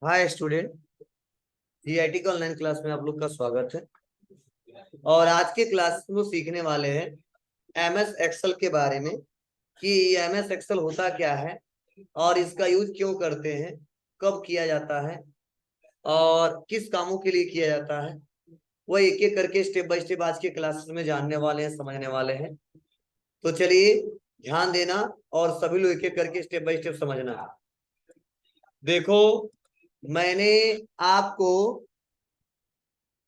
Hi student. GIT के online class में आप लोग का स्वागत है। और आज के क्लास में सीखने वाले हैं एमएस एक्सेल के बारे में कि एमएस एक्सेल होता क्या है और इसका यूज क्यों करते हैं, कब किया जाता है और किस कामों के लिए किया जाता है। वह एक एक करके स्टेप बाय स्टेप आज के क्लासेस में जानने वाले हैं, समझने वाले हैं। तो चलिए ध्यान देना और सभी लोग एक एक करके स्टेप बाय स्टेप समझना। देखो, मैंने आपको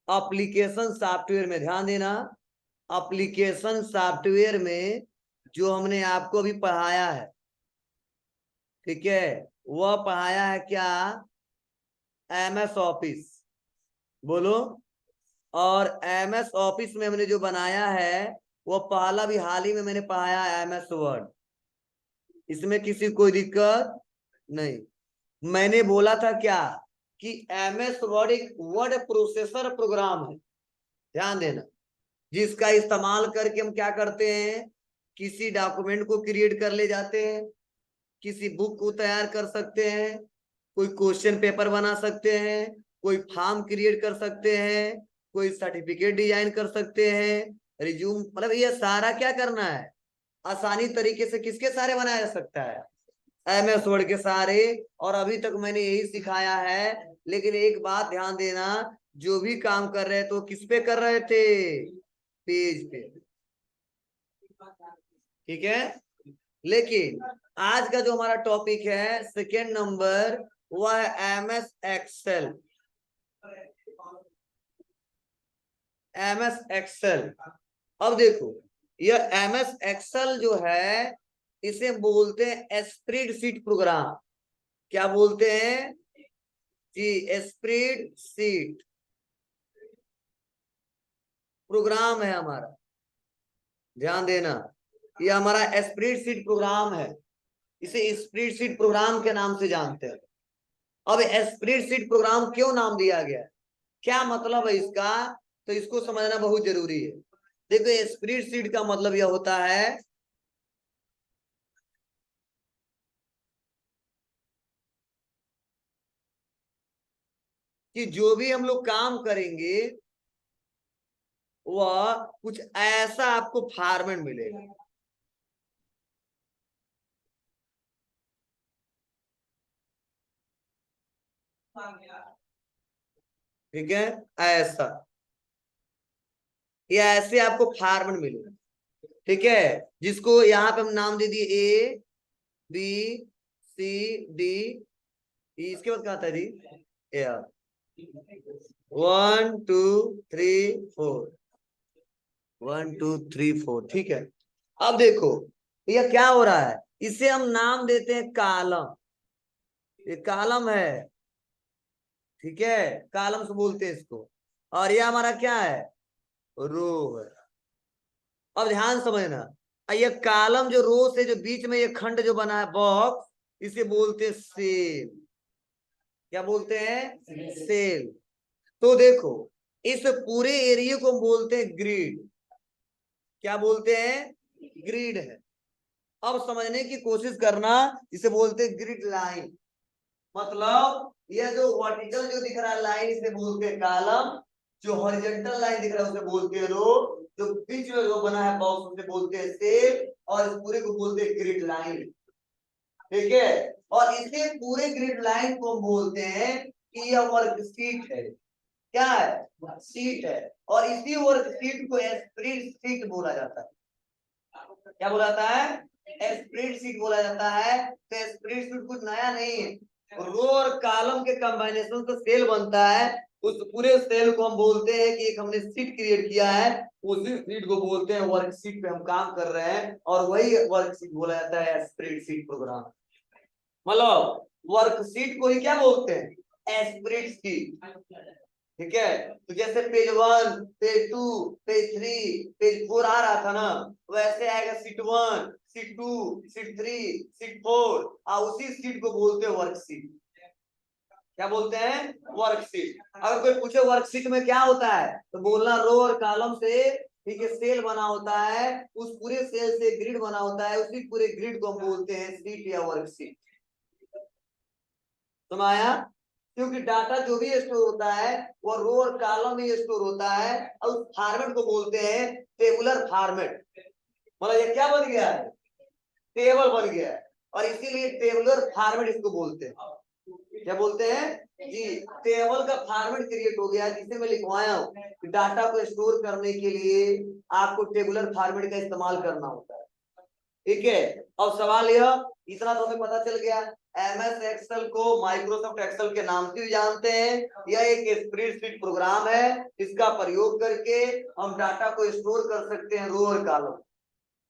एप्लीकेशन सॉफ्टवेयर में ध्यान देना। एप्लीकेशन सॉफ्टवेयर में जो हमने आपको अभी पढ़ाया है, ठीक है, वह पढ़ाया है क्या? MS office. बोलो। और एमएस ऑफिस में हमने जो बनाया है वो पहला भी हाल ही में मैंने पढ़ाया है एमएस वर्ड। इसमें किसी कोई दिक्कत नहीं। मैंने बोला था क्या कि एमएस वर्ड एक वर्ड प्रोसेसर प्रोग्राम है, ध्यान देना, जिसका इस्तेमाल करके हम क्या करते हैं, किसी डॉक्यूमेंट को क्रिएट कर ले जाते हैं, किसी बुक को तैयार कर सकते हैं, कोई क्वेश्चन पेपर बना सकते हैं, कोई फॉर्म क्रिएट कर सकते हैं, कोई सर्टिफिकेट डिजाइन कर सकते हैं, रिज्यूम, मतलब ये सारा क्या करना है, आसानी तरीके से किसके सारे बनाया जा सकता है, एमएस वर्ड के सारे। और अभी तक मैंने यही सिखाया है। लेकिन एक बात ध्यान देना, जो भी काम कर रहे थे तो किस पे कर रहे थे? पेज पे, ठीक है। लेकिन आज का जो हमारा टॉपिक है सेकेंड नंबर, वह है एमएस एक्सेल। MS Excel. अब देखो, यह एमएस एक्सेल जो है इसे बोलते हैं स्प्रेडशीट प्रोग्राम। क्या बोलते हैं जी? स्प्रेडशीट प्रोग्राम है हमारा, ध्यान देना। यह हमारा स्प्रेडशीट प्रोग्राम है, इसे स्प्रेडशीट प्रोग्राम के नाम से जानते हैं। अब स्प्रेडशीट प्रोग्राम क्यों नाम दिया गया, क्या मतलब है इसका, तो इसको समझना बहुत जरूरी है। देखो, स्प्रेडशीट का मतलब यह होता है कि जो भी हम लोग काम करेंगे वह कुछ ऐसा आपको फॉर्मेट मिलेगा। ठीक है, ऐसा, ये ऐसे आपको फॉर्मेट मिलेगा, ठीक है, जिसको यहाँ पे हम नाम दे दिए ए बी सी डी। इसके बाद क्या आता है जी? A R. 1 2 3 4, 1 2 3 4, ठीक है। अब देखो, ये क्या हो रहा है, इसे हम नाम देते हैं कॉलम। ये कॉलम है, ठीक है, कॉलम से बोलते हैं इसको। और ये हमारा क्या है? रो है। अब ध्यान समझना, ये कॉलम जो रो से जो बीच में ये खंड जो बना है बॉक्स, इसे बोलते हैं सेल। क्या बोलते हैं? सेल। तो देखो, इस पूरे एरिया को हम बोलते हैं ग्रिड। क्या बोलते हैं? ग्रिड है। अब समझने की कोशिश करना, इसे बोलते हैं ग्रिड लाइन। मतलब यह जो वर्टिकल जो दिख रहा है लाइन, इसे बोलते हैं कॉलम। जो हॉरिजॉन्टल लाइन दिख रहा है उसे बोलते हैं रो। जो बीच में जो बना है बॉक्स उसे बोलते हैं सेल। और इस पूरे को बोलते हैं ग्रिड लाइन, ठीक है। और इसे पूरे ग्रिड लाइन को हम बोलते हैं कि यह वर्कशीट है। क्या है? शीट है। और इसी वर्कशीट को स्प्रेडशीट बोला जाता है। क्या बोला जाता है? स्प्रेडशीट बोला जाता है। तो स्प्रेडशीट कुछ नया नहीं है, रो और कॉलम के कॉम्बिनेशन से सेल बनता है। उस पूरे सेल को हम बोलते हैं कि एक हमने शीट क्रिएट किया है, उसी शीट को बोलते हैं वर्कशीट पे हम काम कर रहे हैं, और वही वर्कशीट बोला जाता है स्प्रेडशीट प्रोग्राम। मतलब वर्कशीट को ही क्या बोलते हैं? स्प्रेडशीट, ठीक है। तो जैसे पेज 1, पेज 2, पेज 3, पेज 4 आ रहा था ना, वैसे आएगा शीट 1, शीट 2, शीट 3, शीट 4, और उसी शीट को बोलते हैं वर्कशीट। क्या बोलते हैं? वर्कशीट। अगर कोई पूछे वर्कशीट में क्या होता है, तो बोलना रो और कॉलम से, ठीक है, सेल बना होता है, उस पूरे सेल से ग्रिड बना होता है, उसी पूरे ग्रिड को हम बोलते हैं शीट या वर्कशीट। समझ आया? क्योंकि डाटा जो भी स्टोर होता है वो रो और कॉलम में स्टोर होता है, और उस फॉर्मेट को बोलते हैं टेबुलर फॉर्मेट। मतलब ये क्या बन गया है, टेबल बन गया है, और इसीलिए टेबुलर फॉर्मेट इसको बोलते हैं। क्या बोलते हैं जी, टेबल का फॉर्मेट क्रिएट हो गया, जिसे मैं लिखवाया हूँ। डाटा को स्टोर करने के लिए आपको टेबुलर फॉर्मेट का इस्तेमाल करना होता है, ठीक है। और सवाल यह, इतना तो हमें पता चल गया, एमएस एक्सेल को माइक्रोसॉफ्ट एक्सेल के नाम से भी जानते हैं। यह एक स्प्रेडशीट प्रोग्राम है, इसका प्रयोग करके हम डाटा को स्टोर कर सकते हैं रो और कॉलम,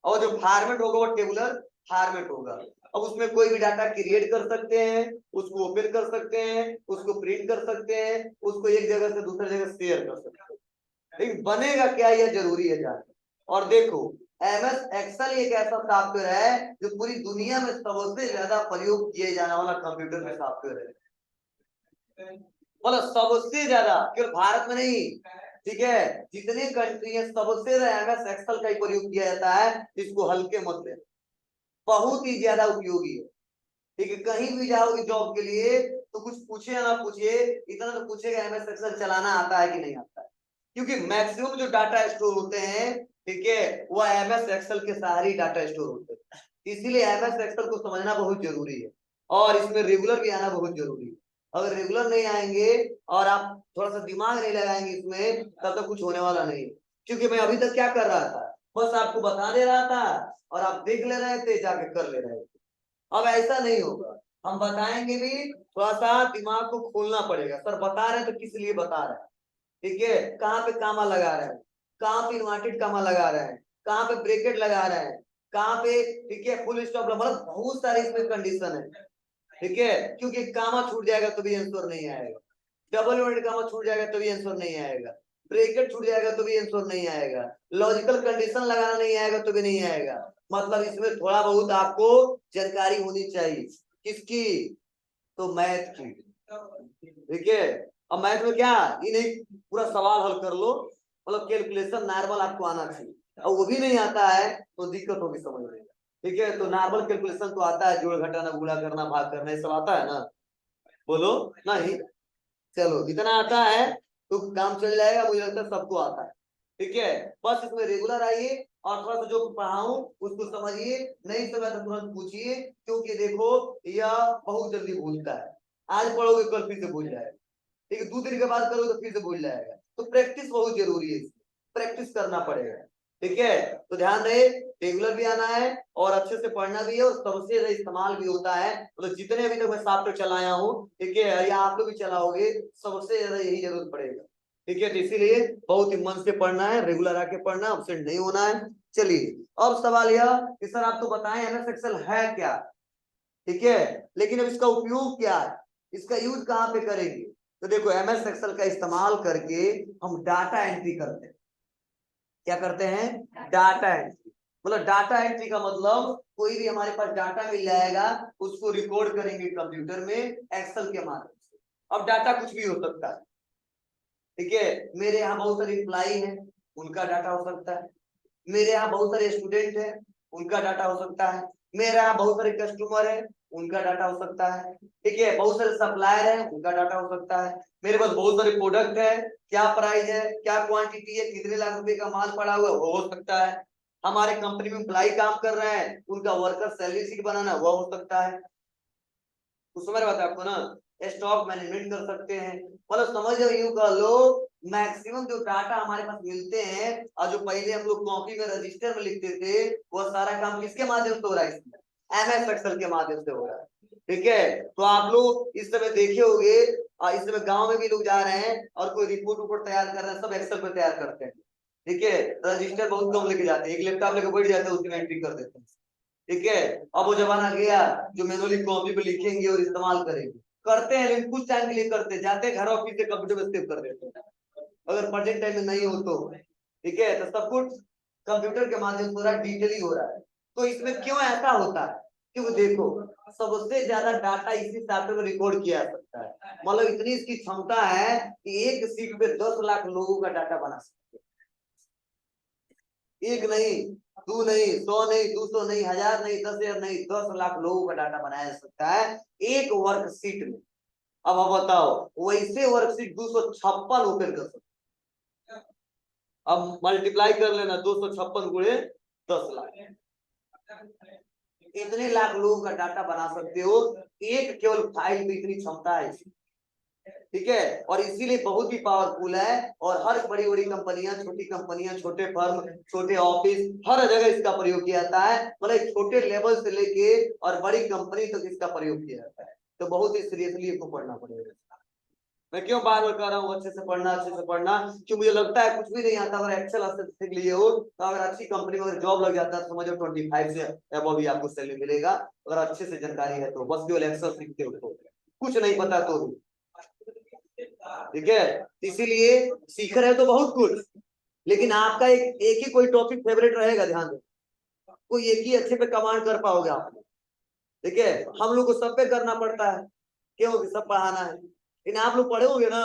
और जो फॉर्मेट होगा वो टेबुलर फॉर्मेट होगा। अब उसमें कोई भी डाटा क्रिएट कर सकते हैं, उसको ओपन कर सकते हैं, उसको प्रिंट कर सकते हैं, उसको एक जगह से दूसरी जगह शेयर कर सकते हैं। लेकिन बनेगा क्या, यह जरूरी है जानना। और देखो, एमएस एक्सेल एक ऐसा सॉफ्टवेयर है जो पूरी दुनिया में सबसे ज्यादा प्रयोग किए जाने वाला कंप्यूटर में सॉफ्टवेयर है। मतलब सबसे ज्यादा, केवल भारत में नहीं, ठीक है, जितने कंट्री है सबसे ज्यादा एमएस एक्सेल का ही प्रयोग किया जाता है। इसको हल्के मत लेना, बहुत ही ज्यादा उपयोगी है, ठीक है। कहीं भी जाओगे जॉब के लिए तो कुछ पूछे या ना पूछे, इतना तो पूछेगा एमएस एक्सेल चलाना आता है कि नहीं आता है, क्योंकि मैक्सिमम जो डाटा स्टोर होते हैं, ठीक है, वो एमएस एक्सेल के सारे डाटा स्टोर होते हैं। इसीलिए एमएस एक्सेल को समझना बहुत जरूरी है, और इसमें रेगुलर भी आना बहुत जरूरी है। अगर रेगुलर नहीं आएंगे और आप थोड़ा सा दिमाग नहीं लगाएंगे इसमें, तब तक कुछ होने वाला नहीं। क्योंकि मैं अभी तक क्या कर रहा था, बस आपको बता दे रहा था और आप देख ले रहे थे, जाके कर ले रहे थे। अब ऐसा नहीं होगा, हम बताएंगे भी, थोड़ा सा दिमाग को खोलना पड़ेगा। सर बता रहे हैं तो किस लिए बता रहे हैं, ठीक है, कहाँ पे कामा लगा रहे हैं, कहाँ पे इन्वर्टेड कामा लगा रहे हैं, कहाँ पे ब्रैकेट लगा रहे हैं, कहाँ पे, ठीक है, फुल स्टॉप, मतलब बहुत सारे इसमें कंडीशन है, ठीक है। क्योंकि कामा छूट जाएगा तो भी आंसर नहीं आएगा, डबल इन्वर्टेड कामा छूट जाएगा तो भी आंसर नहीं आएगा, ब्रैकेट छूट जाएगा तो भी आंसर नहीं आएगा, लॉजिकल कंडीशन लगाना नहीं आएगा तो भी नहीं आएगा। मतलब इसमें थोड़ा बहुत आपको जानकारी होनी चाहिए, किसकी, तो मैथ की, ठीक है। अब मैथ में क्या, ये नहीं पूरा सवाल हल कर लो, मतलब कैलकुलेशन नॉर्मल आपको आना चाहिए, और वो भी नहीं आता है तो दिक्कत होगी समझ में, ठीक है। तो नॉर्मल कैलकुलेशन तो आता है, जोड़ घटाना गुणा करना भाग करना, ये सब आता है ना, बोलो नहीं, चलो इतना आता है तो काम चल जाएगा, मुझे लगता है सबको आता है, ठीक है। बस इसमें रेगुलर आइए, और थोड़ा सा जो पढ़ाऊं उसको समझिए, नहीं समझ तो तुरंत पूछिए, क्योंकि देखो यह बहुत जल्दी भूलता है। आज पढ़ोगे कल फिर से भूल जाएगा, ठीक है, 2 दिन के बाद करोगे तो फिर से भूल जाएगा। तो प्रैक्टिस बहुत जरूरी है, प्रैक्टिस करना पड़ेगा, ठीक है। तो ध्यान रहे, रेगुलर भी आना है और अच्छे से पढ़ना भी है, और सबसे ज्यादा इस्तेमाल भी होता है। मतलब जितने अभी तक मैं सॉफ्टवेयर चलाया हूँ, ठीक है, या आप लोग भी चलाओगे, सबसे ज्यादा यही जरूरत पड़ेगा, ठीक है। तो इसीलिए बहुत ही मन से पढ़ना है, रेगुलर आके पढ़ना, अपसेंट नहीं होना है। चलिए, अब सवाल यह कि सर आप तो बताएं एमएस एक्सेल है क्या, ठीक है, लेकिन अब इसका उपयोग क्या है, इसका यूज कहाँ पे करेंगे। तो देखो, एमएस एक्सेल का इस्तेमाल करके हम डाटा एंट्री करते हैं। क्या करते हैं, डाटा एंट्री। मतलब डाटा एंट्री का मतलब, कोई भी हमारे पास डाटा मिल जाएगा, उसको रिकॉर्ड करेंगे कंप्यूटर में एक्सेल के माध्यम से। अब डाटा कुछ भी हो सकता है, ठीक है। मेरे यहाँ बहुत सारे एम्प्लाई हैं, उनका डाटा हो सकता है। मेरे यहाँ बहुत सारे स्टूडेंट हैं, उनका डाटा हो सकता है। मेरे यहाँ बहुत सारे कस्टमर हैं, उनका डाटा हो सकता है, ठीक है। बहुत सारे सप्लायर हैं, उनका डाटा हो सकता है। मेरे पास बहुत सारे प्रोडक्ट है, क्या प्राइस है, क्या क्वांटिटी है, कितने लाख रुपए का माल पड़ा हुआ है, वो हो सकता है। हमारे कंपनी में एम्प्लाई काम कर रहे हैं, उनका वर्कर सैलरी शीट बनाना, वो हो सकता है। कुछ समझ बात है आपको ना, स्टॉक मैनेजमेंट कर सकते हैं। मतलब समझ यूं कर लो, मैक्सिमम जो डाटा हमारे पास मिलते हैं, और जो पहले हम लोग कॉपी में रजिस्टर में लिखते थे, वो सारा काम किसके माध्यम से हो रहा है, इसमें एमएस एक्सेल के माध्यम से हो रहा है, ठीक है। तो आप लोग इस समय देखे होंगे, और इस समय गांव में भी लोग जा रहे हैं और कोई रिपोर्ट उपोर्ट तैयार कर रहे हैं, सब एक्सेल पे तैयार करते हैं, ठीक है। रजिस्टर बहुत कम लेके जाते हैं, एक लैपटॉप लेके बैठ जाते हैं, उसमें एंट्री कर देते हैं, ठीक है। अब वो जमाना गया जो मैनुअली कॉपी पे लिखेंगे और इस्तेमाल करेंगे, करते हैं लेकिन कुछ टाइम के लिए करते हैं, जाते हैं घर ऑफिस से कंप्यूटर में सेव कर देते हैं, अगर प्रेजेंट टाइम में नहीं हो तो, ठीक है। तो सब कुछ कंप्यूटर के माध्यम से हो रहा है, डिजिटली हो रहा है। तो इसमें क्यों ऐसा होता है, क्योंकि देखो, सबसे ज्यादा डाटा इसी सॉफ्टवेयर में रिकॉर्ड किया जा सकता है। मतलब इतनी इसकी क्षमता है कि एक सीट पे 10 लाख लोगों का डाटा बना सकते हैं। एक नहीं, 2 नहीं, 100 नहीं, 200 नहीं, 1000 नहीं, 10,000 नहीं, 10 लाख लोगों का डाटा बनाया जा सकता है एक वर्कशीट में। अब आप बताओ, वैसे वर्कशीट 256 ओपन कर सकते। अब मल्टीप्लाई कर लेना, 256 गुणे 10 लाख, इतने लाख लोगों का डाटा बना सकते हो एक केवल फाइल में, इतनी क्षमता है इसकी। ठीक है, और इसीलिए बहुत ही पावरफुल है। और हर बड़ी बड़ी कंपनियां, छोटी कंपनियां, छोटे फर्म, छोटे ऑफिस, हर जगह इसका प्रयोग किया जाता है। मतलब छोटे लेवल से लेके और बड़ी कंपनी तक इसका प्रयोग किया जाता है। तो बहुत ही सीरियसली इसको पढ़ना पड़ेगा। मैं क्यों बार बार कह रहा हूँ अच्छे से पढ़ना, अच्छे से पढ़ना, क्यों मुझे लगता है कुछ भी नहीं आता। अगर एक्सेल अच्छे से सीख लिए हो तो अगर अच्छी कंपनी में अगर जॉब लग जाता है, समझो 25 से अबव भी आपको सैलरी मिलेगा, अगर अच्छे से जानकारी है तो। बस केवल एक्सेल सीखते हो तो, कुछ नहीं पता तो भी। ठीक है, इसीलिए सीख रहे हो तो बहुत कुछ, लेकिन आपका एक ही कोई टॉपिक फेवरेट रहेगा, ध्यान दो। कोई एक ही अच्छे पे कमांड कर पाओगे आप। ठीक है, हम लोग को सब पे करना पड़ता है, क्योंकि सब पढ़ाना है। लेकिन आप लोग पढ़ोगे ना,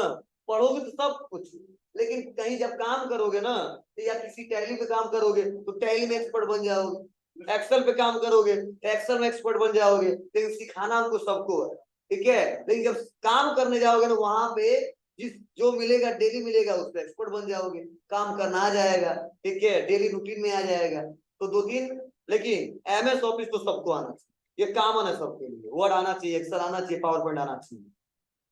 पढ़ोगे तो सब कुछ, लेकिन कहीं जब काम करोगे ना, तो या किसी टैली पे काम करोगे तो टैली में एक्सपर्ट बन जाओगे, एक्सेल पे काम करोगे तो एक्सेल में एक्सपर्ट बन जाओगे। लेकिन सिखाना हमको सबको है। ठीक है, लेकिन जब काम करने जाओगे ना, वहां पे जिस जो मिलेगा, डेली मिलेगा, उस पर एक्सपर्ट बन जाओगे, काम करना आ जाएगा। ठीक है, डेली रूटीन में आ जाएगा। तो 2 3, लेकिन एमएस ऑफिस तो सबको आना चाहिए, ये कॉमन है सबके लिए। वर्ड आना चाहिए, एक्सेल आना चाहिए, पावर पॉइंट आना चाहिए।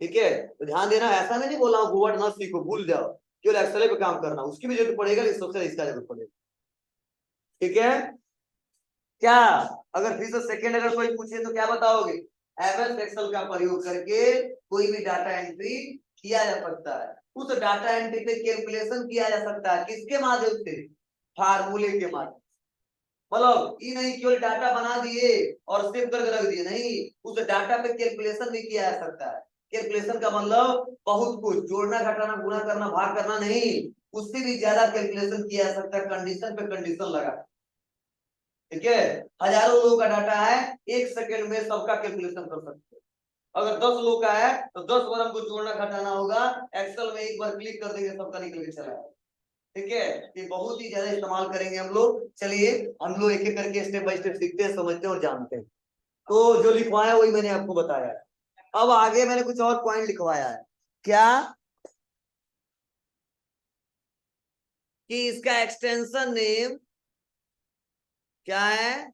ठीक है, तो ध्यान देना, ऐसा नहीं बोला हूँ वर्ड ना सीखो, भूल जाओ, केवल एक्सेल पे काम करना, उसकी भी जरूरत पड़ेगा, लेकिन सबसे इसका जरूरत पड़ेगा। ठीक है, क्या अगर फिर से सेकेंड अगर कोई पूछे तो क्या बताओगे? एमएस एक्सेल का प्रयोग करके कोई भी डाटा एंट्री किया जा सकता है। उस डाटा एंट्री पे कैलकुलेशन किया जा सकता है, किसके माध्यम से? फार्मूले के माध्यम। मतलब ये नहीं केवल डाटा बना दिए और सेव करके रख दिए, नहीं, उस डाटा पे कैलकुलेशन भी किया जा सकता है। कैलकुलेशन का मतलब बहुत कुछ, जोड़ना, घटाना, गुणा करना, भाग करना नहीं, उससे भी ज्यादा कैलकुलेशन किया जा सकता है, कंडीशन पे कंडीशन लगा। ठीक है, हजारों लोगों का डाटा है, 1 सेकंड में सबका कैलकुलेशन कर सकते हैं। अगर 10 लोग का है तो 10 बार हमको जोड़ना घटाना होगा, एक्सेल में एक बार क्लिक कर देंगे, सबका निकल के चला। ठीक है, ये बहुत ही ज्यादा इस्तेमाल करेंगे हम लोग। चलिए हम लोग एक एक करके स्टेप बाय स्टेप सीखते हैं, समझते हैं और जानते हैं। तो जो लिखवाया वही मैंने आपको बताया है। अब आगे मैंने कुछ और पॉइंट लिखवाया है, क्या कि इसका एक्सटेंशन नेम क्या है?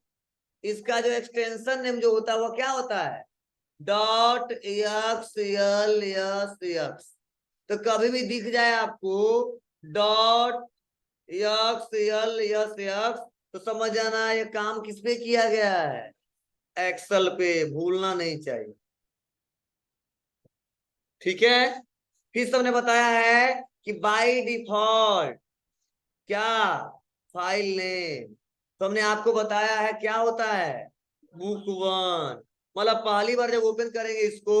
इसका जो एक्सटेंशन नेम जो होता है वो क्या होता है? Dot x L S x. तो कभी भी दिख जाए आपको dot x L S x, तो समझ जाना ये काम किस पे किया गया है? एक्सेल पे, भूलना नहीं चाहिए। ठीक है, फिर सबने बताया है कि बाय डिफॉल्ट क्या? File name. तो हमने आपको बताया है क्या होता है? Book one. मतलब पहली बार जब ओपन करेंगे इसको,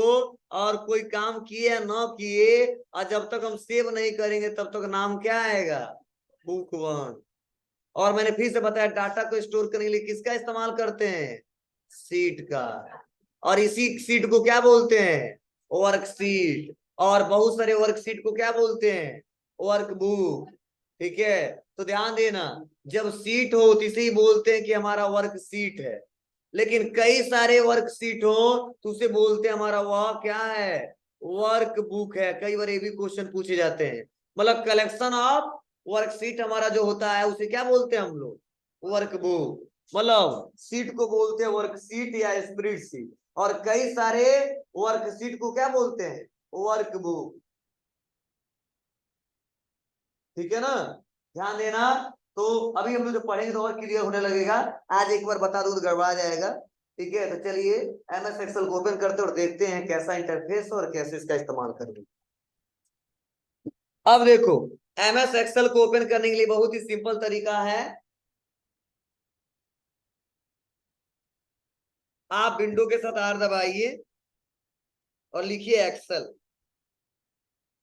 और कोई काम किए या ना किए, और जब तक हम सेव नहीं करेंगे तब तक नाम क्या आएगा? Book one. और मैंने फिर से बताया, डाटा को स्टोर करने के लिए किसका इस्तेमाल करते हैं? सीट का। और इसी सीट को क्या बोलते हैं? वर्कशीट। और बहुत सारे वर्कशीट को क्या बोलते हैं? वर्कबुक। ठीक है, तो ध्यान देना, जब सीट हो तो इसे ही बोलते हैं कि हमारा वर्कशीट है। लेकिन कई सारे वर्कशीट हो तो उसे बोलते हैं हमारा वह क्या है? वर्कबुक है। कई बार ये भी क्वेश्चन पूछे जाते हैं। मतलब कलेक्शन ऑफ वर्कशीट हमारा जो होता है उसे क्या बोलते हैं हम लोग? वर्कबुक। मतलब सीट को बोलते हैं वर्कशीट या स्प्रेडशीट, और कई सारे वर्कशीट को क्या बोलते हैं? वर्कबुक। ठीक है ना, ध्यान देना। तो अभी हम लोग जो पढ़ेंगे तो और क्लियर होने लगेगा। आज एक बार बता दूं तो गड़बड़ा जाएगा। ठीक है, तो चलिए एमएस एक्सेल को ओपन करते हैं और देखते हैं कैसा इंटरफेस और कैसे इसका इस्तेमाल करेंगे। अब देखो, एमएस एक्सेल को ओपन करने के लिए बहुत ही सिंपल तरीका है। आप विंडो के साथ आर दबाइए और लिखिए एक्सेल।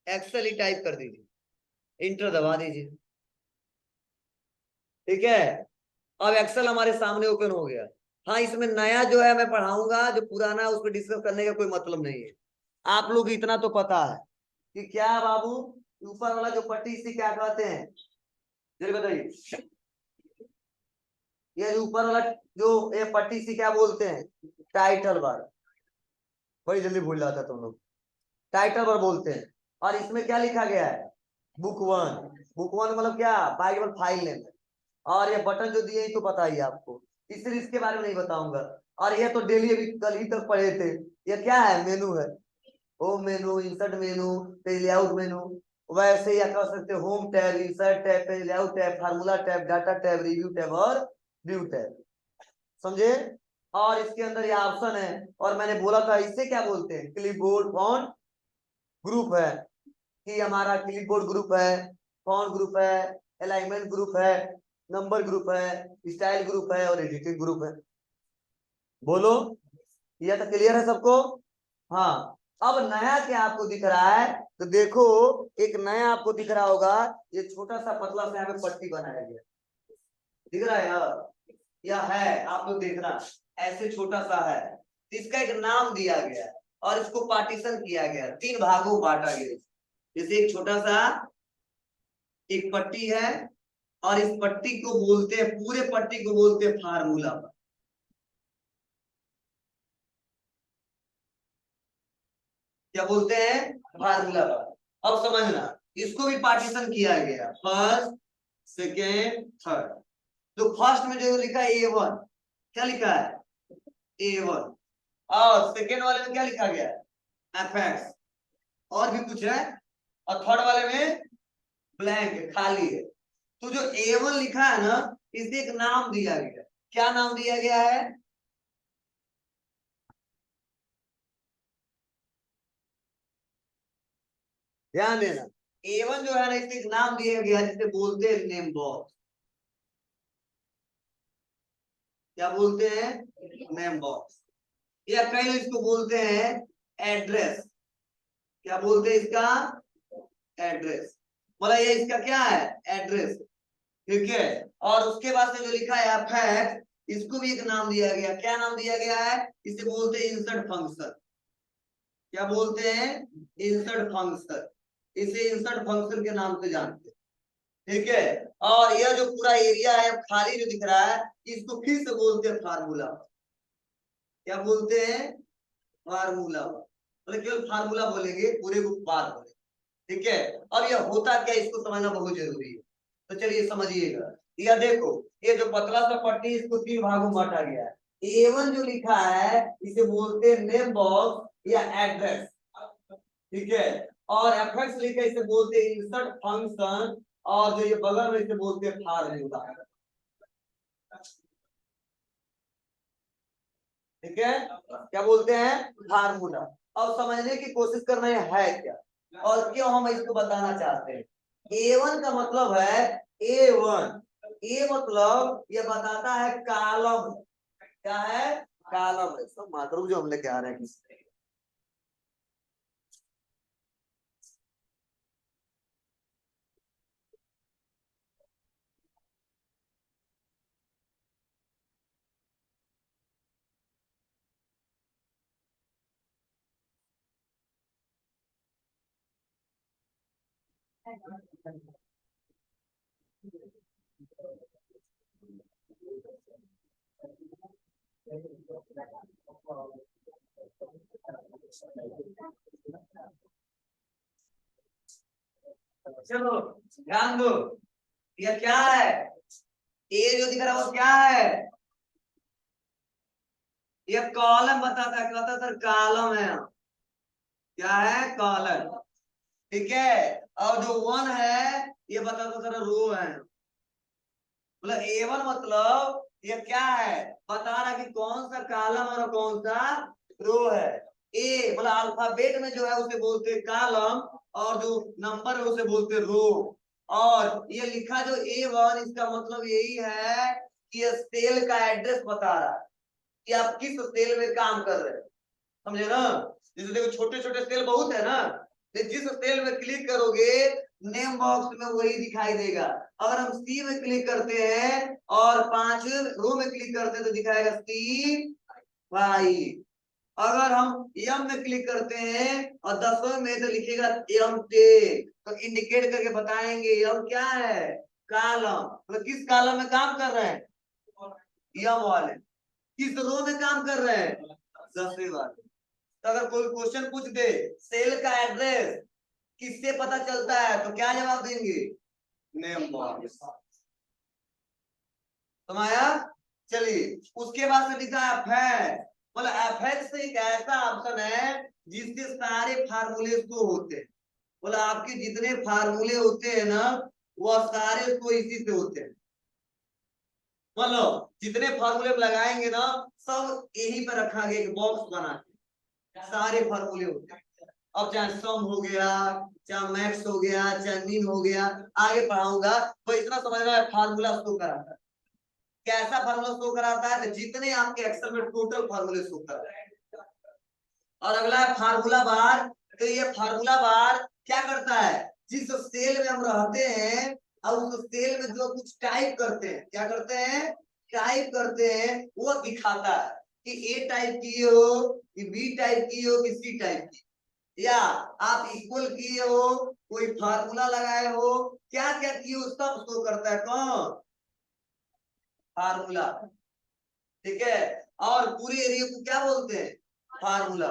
एक्सेल ही टाइप कर दीजिए, इंटर दबा दीजिए। ठीक है, अब एक्सेल हमारे सामने ओपन हो गया। हाँ, इसमें नया जो है मैं पढ़ाऊंगा, जो पुराना है उस पर डिस्कस करने का कोई मतलब नहीं है। आप लोग इतना तो पता है कि क्या बाबू, ऊपर वाला जो पट्टी इसे क्या कहते हैं? जरा बताइए, ये ऊपर वाला जो ये पट्टी इसे क्या बोलते हैं? Title bar. बड़ी जल्दी भूल जाता तुम लोग। टाइटल पर बोलते हैं। और इसमें क्या लिखा गया है, बुक वन। बुक वन मतलब क्या, बाइबल फाइल नेम है। और ये बटन जो दिए तो बताइए आपको, इसलिए इसके बारे में नहीं बताऊंगा। और ये तो डेली अभी कल ही तक पढ़े थे। ये क्या है, मेनू है। होम मेनू, इंसर्ट मेनू, पेज लेआउट मेनू। वैसे ही कर सकते हो home tab, insert tab, page layout tab, formula tab, data tab, review tab और व्यू टैब। समझे। और इसके अंदर ये ऑप्शन है। और मैंने बोला था इसे क्या बोलते हैं, क्लिपबोर्ड फॉन्ट ग्रुप है। कि हमारा क्लिपबोर्ड ग्रुप है, फॉन्ट ग्रुप है, अलाइनमेंट ग्रुप है, नंबर ग्रुप है, स्टाइल ग्रुप है और एडिटिंग ग्रुप है। बोलो, ये तो क्लियर है सबको। हाँ। अब नया क्या आपको दिख रहा है, तो देखो एक नया आपको दिख रहा होगा, ये छोटा सा पतला सा यहाँ पे पट्टी बनाया गया, दिख रहा है यह है, आप लोग देखना, ऐसे छोटा सा है। इसका एक नाम दिया गया है और इसको पार्टीशन किया गया, तीन भागों में बांटा गया। जैसे एक छोटा सा एक पट्टी है, और इस पट्टी को बोलते हैं, पूरे पट्टी को बोलते हैं फार्मूला। क्या बोलते हैं, फार्मूला। अब समझना, इसको भी पार्टीशन किया गया, फर्स्ट सेकेंड थर्ड। तो फर्स्ट में जो लिखा है A1, क्या लिखा है A1। और सेकेंड वाले में क्या लिखा गया है FX। और भी कुछ है, और थर्ड वाले में ब्लैंक है, खाली है। तो जो A1 लिखा है ना, इसे एक नाम दिया गया। क्या नाम दिया गया है, ध्यान देना। A1 जो है ना, इसे एक नाम दिया गया जिसे बोलते हैं नेम बॉक्स। क्या बोलते हैं, नेम बॉक्स। या कई लोग इसको बोलते हैं एड्रेस। क्या बोलते हैं इसका, एड्रेस। मतलब ये इसका क्या है, एड्रेस। ठीक है। और उसके बाद से जो लिखा है फैक्ट, इसको भी एक नाम दिया गया। क्या नाम दिया गया है, इसे बोलते हैं इंसर्ट फंक्शन। क्या बोलते हैं, इंसर्ट फंक्शन। इसे इंसर्ट फंक्शन के नाम से जानते हैं। ठीक है। और यह जो पूरा एरिया है खाली जो दिख रहा है, इसको फिर से बोलते हैं फार्मूला। क्या बोलते हैं, फार्मूला। मतलब केवल फार्मूला बोलेंगे, पूरे को बार बोलेंगे। ठीक है। अब यह होता क्या, इसको समझना बहुत जरूरी है। तो चलिए समझिएगा। यह देखो, ये जो पतला सा पट्टी, इसको तीन भागों में बांटा गया है। A1 जो लिखा है इसे बोलते हैं नेम बॉक्स या एड्रेस। ठीक है। और FX लिखा इसे बोलते हैं इंसर्ट फंक्शन। और जो ये बगल में इसे बोलते हैं फार्मूला। ठीक है। क्या बोलते हैं, फार्मूला। अब समझने की कोशिश करना है क्या, और क्यों हम इसको बताना चाहते हैं। A1 का मतलब है A1। ए मतलब ये बताता है कॉलम। क्या है, कॉलम है। सब मातरूम जो हम लेके आ रहे हैं। चलो ध्यान दो, ये क्या है, ए जो दिख रहा है वो क्या है, ये कॉलम बताता है। कहता सर कॉलम है, क्या है, कॉलम। ठीक है। और जो वन है ये बताता सर रो है। मतलब A1 मतलब ये क्या है, बता रहा कि कौन सा कॉलम और कौन सा रो है। ए मतलब अल्फाबेट में जो है उसे बोलते हैं कॉलम, और जो नंबर है उसे बोलते हैं रो। और ये लिखा जो A1, इसका मतलब यही है कि ये सेल का एड्रेस बता रहा है कि आप किस सेल में काम कर रहे हैं। समझे ना। जैसे देखो छोटे छोटे सेल बहुत है ना, तो जिस सेल में क्लिक करोगे नेम बॉक्स में वही दिखाई देगा। अगर हम सी में क्लिक करते हैं और 5 रो में क्लिक करते हैं तो दिखाएगा C5। अगर हम यम में क्लिक करते हैं और 10वें में तो लिखेगा M10। तो इंडिकेट करके बताएंगे यम क्या है, कॉलम। मतलब किस कॉलम में काम कर रहे हैं, यम वाले। किस रो में काम कर रहे हैं, 10वें वाले। तो अगर कोई क्वेश्चन पूछ दे सेल का एड्रेस किससे पता चलता है, तो क्या जवाब देंगे? Name box. तुम्हारा चलिए, उसके बाद से लिखा है फैक्ट। मतलब एफएक्स एक ऐसा ऑप्शन है जिसके सारे फार्मूले को होते हैं। बोला आपके जितने फार्मूले होते हैं ना, वह सारे उसको इसी से होते हैं। मतलब जितने फार्मूले लगाएंगे ना, सब यही पे रखा गया, एक बॉक्स बना के सारे फार्मूले होते हैं। अब चाहे सम हो गया, चाहे मैक्स हो गया, चाहे मीन हो गया, आगे पढ़ाऊंगा, तो इतना समझना है फार्मूला शो कराता है। कैसा फार्मूला शो कराता है? तो जितने आपके एक्सेल में टोटल फार्मूले शो कर रहे हैं। और अगला है फार्मूला बार। तो ये फार्मूला बार क्या करता है? जिस सेल में हम रहते हैं और उस सेल में जो कुछ टाइप करते हैं, क्या करते हैं? टाइप करते हैं, वो दिखाता है कि ए टाइप की हो, कि बी टाइप की हो, कि सी टाइप की, या आप इक्वल किए हो, कोई फार्मूला लगाए हो, क्या क्या किए हो, सब शो करता है। कौन? फार्मूला। ठीक है। और पूरे एरिया को क्या बोलते हैं? फार्मूला।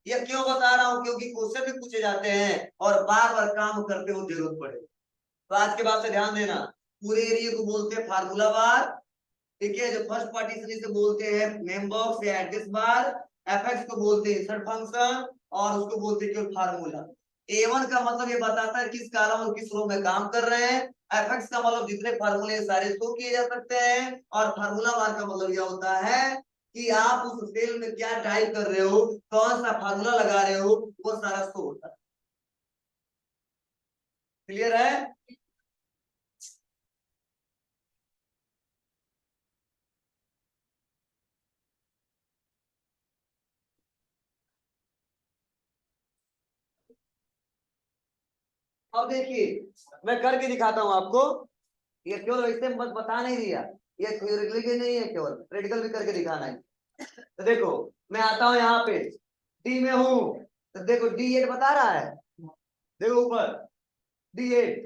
ये क्यों बता रहा हूं? क्योंकि क्वेश्चन भी पूछे जाते हैं और बार बार काम करते हो जरूरत पड़े, तो आज के बाद से ध्यान देना। पूरे एरिया को बोलते हैं फार्मूला बार। ठीक है। जो फर्स्ट पार्टीशन से बोलते हैं नेम बॉक्स या एड्रेस बार। एफएक्स को बोलते हैं इंसर्ट फंक्शन, और उसको बोलते हैं केवल फार्मूला। A1 का मतलब ये बताता है किस कॉलम और किस रो में काम कर रहे हैं। एफएक्स का मतलब जितने फार्मूले सारे शो किए जा सकते हैं। और फार्मूला बार का मतलब यह होता है कि आप उस सेल में क्या टाइप कर रहे हो, कौन सा फार्मूला लगा रहे हो, वो सारा शो होता है। क्लियर है? अब देखिए, मैं करके दिखाता हूं आपको। ये केवल वैसे मत बता नहीं दिया, ये थ्योरेटिकल के नहीं है, केवल प्रैक्टिकल भी करके दिखाना है। तो देखो, मैं आता हूं यहाँ पे, डी में हूं, तो देखो D8 बता रहा है। देखो ऊपर D8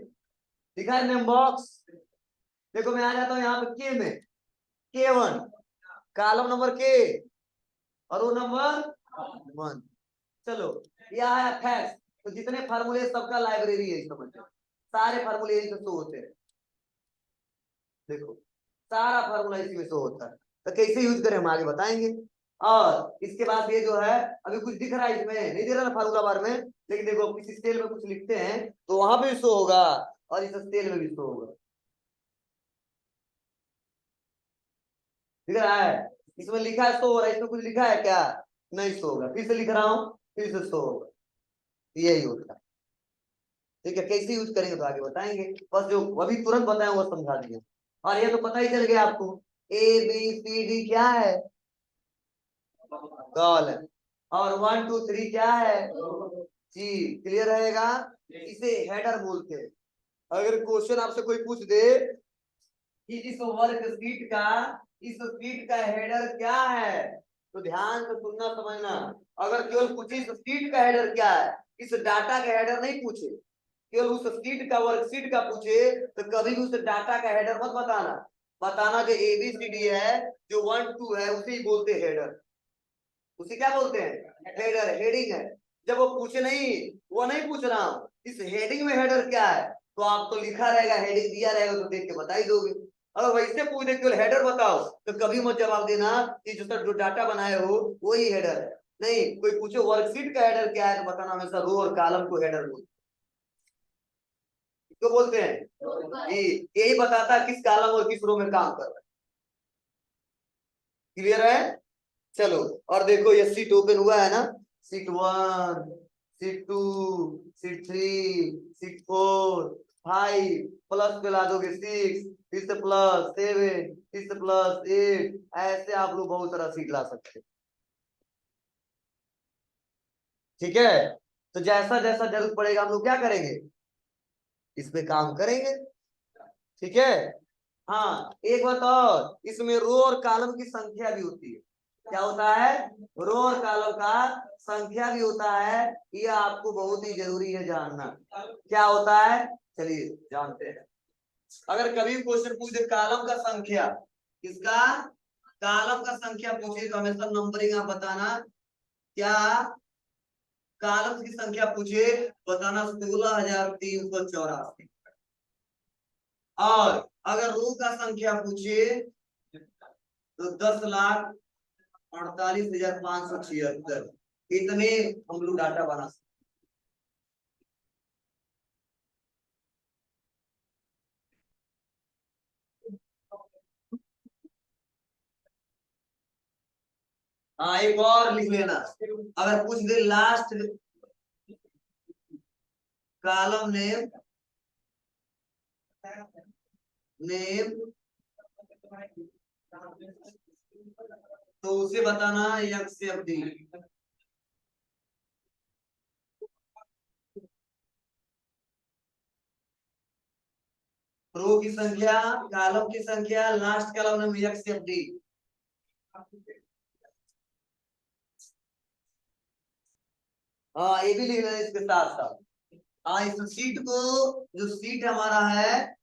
दिखा है नेम बॉक्स। देखो मैं आ जाता हूँ यहाँ पे के में, K1, कॉलम नंबर के, और वो नंबर 1। चलो, यह है फैक्ट। तो जितने फार्मूले सबका लाइब्रेरी है, समझ सारे फार्मूले यही से शो होते हैं। देखो सारा फार्मूला इसी में शो होता है। तो कैसे यूज करें हम आगे बताएंगे। और इसके बाद ये जो है, अभी कुछ दिख रहा है इसमें नहीं दे रहा फार्मूला बार में, लेकिन देखो किसी स्केल में कुछ लिखते हैं तो वहां पे भी शो होगा, और इस स्केल में भी शो होगा। दिख रहा है? इसमें लिखा है शो हो रहा है, इसमें कुछ लिखा है क्या? नहीं शो होगा। फिर से लिख रहा हूँ, फिर से शो होगा। यही होता है। ठीक है, कैसे यूज करेंगे तो आगे बताएंगे। बस जो अभी तुरंत बताया वो समझा दिए। और ये तो पता ही चल गया आपको, ABCD क्या है? कॉल है। और 1 2 3 क्या है? जी। क्लियर रहेगा? इसे हेडर बोलते हैं। अगर क्वेश्चन आपसे कोई पूछ दे कि इस वर्कशीट का, इस शीट का हेडर क्या है, तो ध्यान से सुनना समझना। अगर केवल पूछे इस शीट का हेडर क्या है, इस डाटा का हेडर नहीं पूछे, केवल उस शीट का, वर्कशीट का पूछे, तो कभी भी उस डाटा का हेडर मत बताना। बताना जो ABCD है, जो 1 2 है, उसे ही बोलते हेडर। उसे क्या बोलते हैं? हेडर, हेडिंग है। जब वो पूछे नहीं, वो नहीं पूछ रहा हूं इस हेडिंग में हेडर क्या है, तो आप तो लिखा रहेगा, हेडिंग दिया रहेगा, तो देख के बता ही दोगे। अगर वैसे पूछ दे केवल हेडर बताओ, तो कभी मत जवाब देना कि जो डाटा बनाए हो वही हेडर है। नहीं, कोई पूछो वर्कशीट का हेडर क्या है, तो बताना हमेशा रो और कॉलम को हेडर बोलते हैं। तो बोलते हैं कि यही बताता है किस कॉलम और किस रो में काम कर रहा है। क्लियर है? चलो, और देखो ये सीट ओपन हुआ है ना, seat 1, seat 2, seat 3, seat 4, 5, plus पे ला दोगे 6, फिर से +7, फिर से +8, ऐसे आप लोग बहुत सारा सीट ला सकते हैं। ठीक है। तो जैसा जैसा जरूरत पड़ेगा हम लोग क्या करेंगे, इस पे काम करेंगे। ठीक है। हाँ, एक बात और, इसमें रो और कॉलम की संख्या भी होती है। क्या होता है? रो और कॉलम का संख्या भी होता है। ये आपको बहुत ही जरूरी है जानना, क्या होता है। चलिए जानते हैं। अगर कभी क्वेश्चन पूछ दे कॉलम का संख्या, किसका? कॉलम का संख्या पूछे तो हमेशा नंबरिंग आप बताना क्या कॉलम्स की संख्या पूछे, बताना 16,384। और अगर रो का संख्या पूछे तो 10,48,576। इतने हम लोग डाटा बना सकते। हाँ, एक और लिख लेना। अगर पूछ दे लास्ट कॉलम नेम तो उसे बताना यक्स से अवधि। रो की संख्या, कॉलम की संख्या, लास्ट कॉलम नेम यक्स से अवधि। हाँ, ये भी लिखना है इसके साथ साथ। हाँ, इस सीट को, जो सीट हमारा है,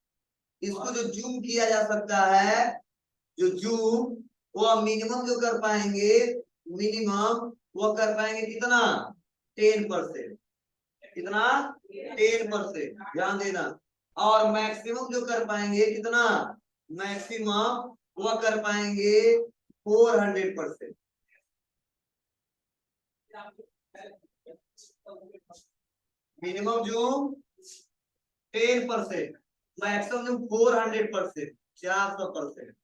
इसको जो जूम किया जा सकता है, जो जूम, वो मिनिमम जो कर पाएंगे, मिनिमम वो कर पाएंगे कितना, 10%। कितना, 10%, ध्यान देना। और मैक्सिमम जो कर पाएंगे कितना, मैक्सिमम वो कर पाएंगे 400%। मिनिमम जो 10%, मैक्सिमम जो 400%, 400%।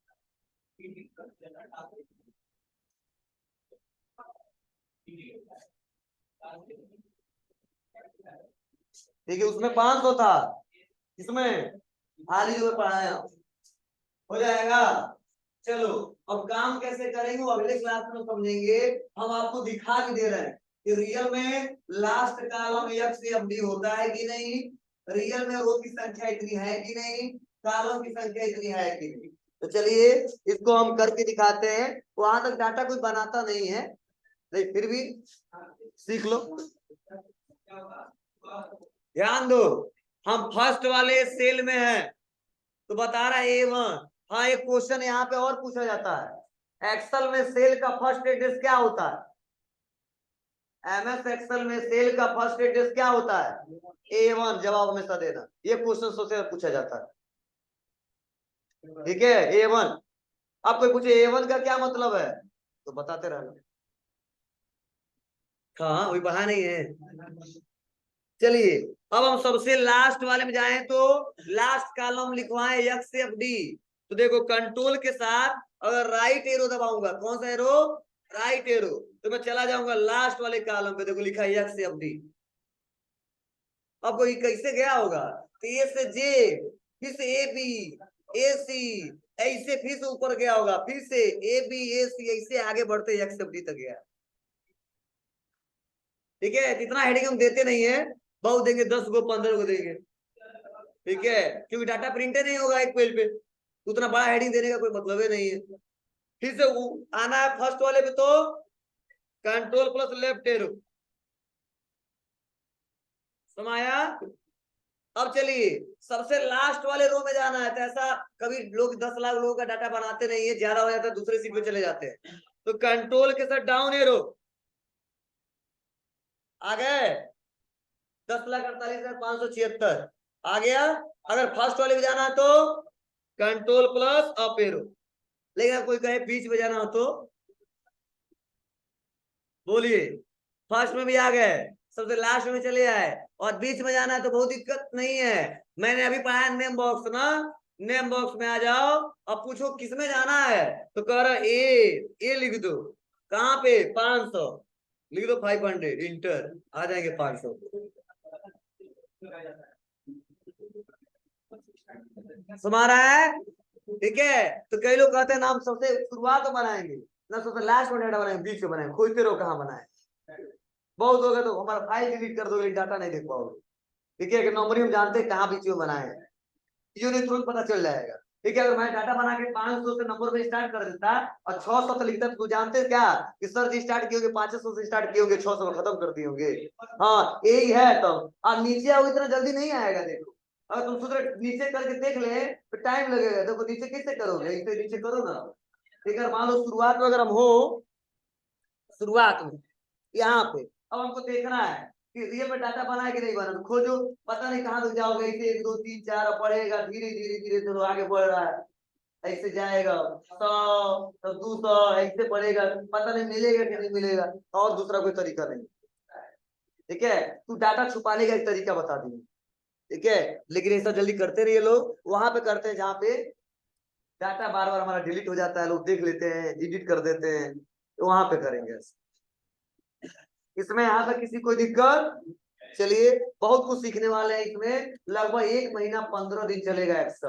ठीक है, उसमें 500 था, इसमें हाल ही जो पढ़ाया हो जाएगा। चलो, अब काम कैसे करेंगे वो अगले क्लास में समझेंगे। हम आपको दिखा भी दे रहे हैं कि रियल में लास्ट कॉलम एक से अवधि होता है कि नहीं, रियल में रो की संख्या इतनी है कि नहीं, कॉलम की संख्या इतनी है कि नहीं। तो चलिए इसको हम करके दिखाते हैं। वहां तक डाटा कोई बनाता नहीं है, लेकिन फिर भी सीख लो। ध्यान दो, हम फर्स्ट वाले सेल में हैं, तो बता रहा है A1। हाँ, एक क्वेश्चन यहाँ पे और पूछा जाता है, एक्सेल में सेल का फर्स्ट एड्रेस क्या होता है, MS एक्सेल में सेल का फर्स्ट एड्रेस क्या होता है, A1। जवाब हमेशा देना, ये क्वेश्चन सबसे पूछा जाता है। ठीक है, A1। अब कोई पूछे A1 का क्या मतलब है, तो बताते रहना। हाँ, वही पढ़ा नहीं है। चलिए, अब हम सबसे लास्ट वाले में जाएं तो लास्ट कॉलम लिखवाएं यक्स से डी। तो देखो, कंट्रोल के साथ अगर राइट एरो दबाऊंगा, कौन सा एरो, राइट एरो, तो मैं चला जाऊंगा लास्ट वाले कॉलम पे। देखो लिखा है यक्स से डी। अब कोई कैसे गया होगा, तो ए से जे, फिर से ए बी, ए सी, ऐसे फिर से ऊपर गया होगा, फिर से ए बी, ए सी, ऐसे आगे बढ़ते यक्स से डी तक गया। ठीक है, इतना हेडिंग हम देते नहीं है, बहुत देंगे, 10 को 15 को देंगे। ठीक है, क्योंकि डाटा प्रिंटे नहीं होगा एक पेज पे, उतना बड़ा हेडिंग देने का कोई मतलब ही नहीं है। फिर से आना है फर्स्ट वाले पे, तो कंट्रोल प्लस लेफ्ट एरो, समाया। अब चलिए सबसे लास्ट वाले रो में जाना है। तो ऐसा कभी लोग 10 लाख लोगों का डाटा बनाते नहीं है, ज्यादा हो जाता है दूसरे सीट पे चले जाते हैं, तो कंट्रोल के साथ डाउन एरो आ गए, 10,48,576 आ गया। अगर फर्स्ट वाले में जाना है तो कंट्रोल प्लस अप एरो। लेकिन कोई कहे बीच में जाना हो तो बोलिए, फर्स्ट में भी आ गए, सबसे लास्ट में चले आए, और बीच में जाना है तो बहुत दिक्कत नहीं है। मैंने अभी पढ़ाया नेम बॉक्स ना, नेम बॉक्स में आ जाओ। अब पूछो किस में जाना है, तो कह रहा ए लिख दो, कहाँ पे, 500 लिख दो, 500 इंटर, आ जाएंगे 500। समझ रहा है। ठीक है, तो कई लोग कहते हैं ना हम सबसे शुरुआत में बनाएंगे ना, सबसे लास्ट में डाटा बनाएंगे, बीच में बनाएंगे, खोजते रहो कहाँ बनाए। बहुत हो गया तो हमारा फाइल डिलीट कर दोगे, डाटा नहीं देख पाओगे। ठीक है, कि नॉर्मली हम जानते हैं कहाँ बीच में बनाए हैं, ये तुरंत पता चल जाएगा। ठीक है, अगर मैं डाटा बना के 500 से नंबर में स्टार्ट कर देता और 600 से लिखता, तो जानते हैं क्या कि सर जी स्टार्ट किए होंगे 500 से स्टार्ट किए होंगे, 600 में खत्म कर दिए होंगे। हाँ, यही है। तो अब नीचे आओ, इतना जल्दी नहीं आएगा। देखो, अगर तुम सोच नीचे करके देख ले तो टाइम लगेगा। देखो नीचे कैसे करोगे, इसे नीचे करो ना। ठीक है, मान लो शुरुआत में अगर हम हो, शुरुआत में यहाँ पे अब हमको देखना है कि रियल में डाटा बना है कि नहीं बना, तो खोजो, पता नहीं कहाँ तक जाओगे, ऐसे 1 2 3 4 पढ़ेगा, धीरे धीरे धीरे तो आगे बढ़ रहा है, ऐसे जाएगा 100 तो 200 ऐसे बढ़ेगा, पता नहीं मिलेगा कि नहीं मिलेगा, और दूसरा कोई तरीका नहीं। ठीक है, तू डाटा छुपाने का एक तरीका बता दी, ठीक है, लेकिन ऐसा जल्दी करते रहिए लोग, वहां पे करते हैं जहाँ पे डाटा बार बार हमारा डिलीट हो जाता है, लोग देख लेते हैं, एडिट कर देते हैं, तो वहां पे करेंगे। इसमें यहाँ तक किसी कोई दिक्कत? चलिए बहुत कुछ सीखने वाले हैं इसमें, लगभग 1 महीना 15 दिन चलेगा एक्सेल।